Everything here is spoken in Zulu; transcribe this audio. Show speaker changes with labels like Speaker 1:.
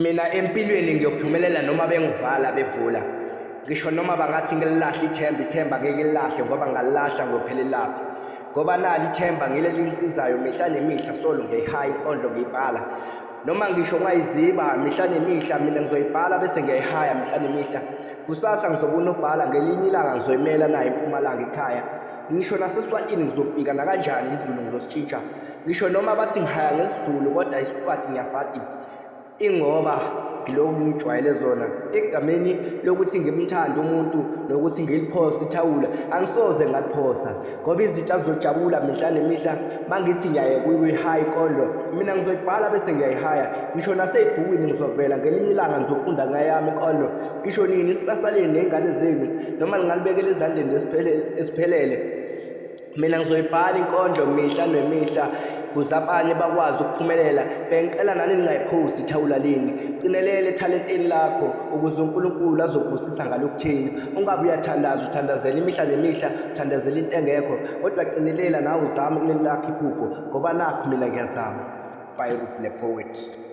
Speaker 1: Mina empilweni ngiyophumelela noma bengivala bevula. Ngisho noma bangathi ngililahle ithemba ngeke lilahle ngoba ngalilahla ngiyophelela lapho. Ngoba nali ithemba ngileli lisizayo mihla nemihla solo ngiyihaya inkondlo ngiyibhala. Noma ngisho ngayiziba mihla nemihla mina ngizoyibhala bese ngiyihaya mihla nemihla. Kusasa ngizobona ubhala ngelinye ilanga ngizoyimela nayo eMpumalanga ekhaya. Ngisho naseSwatini ngizofika na kanjani isiZulu ngizositshintsha. Ngisho noma bathi ngihaya ngesiZulu kodwa iSwati ngiyasathi ingoba ngilokhu ngijwayele zona egameni lokuthi ngimthanda umuntu nokuthi ngiliphosa ithawula angisoze ngaliphosa ngoba izitsha zizojabula mihla nemihla mangithi ngiyaye kuyihaya inkondlo mina ngizoyibhala bese ngiyayihaya ngisho nasebhukwini ngizovela ngelinye ilanga ngizofunda ngayami inkondlo ngisho nini sisasaleni nezingane zenu noma ngingalibekela ezandleni esiphelele mina ngizoyibhala inkondlo mihla nemihla kuze abanye bakwazi ukuphumelela. Bengicela nani ningayiphosi ithawula leni, cinelele ethalenteni lakho ukuze uNkulunkulu azobusisa ngalokuthini. Ungabe uyathandaza uthandazela imihla nemihla uthandazela into engekho kodwa cinelela nawe uzame kuleli lakho iphupho ngoba nakho mina ngiyazama. By Roof the Poet.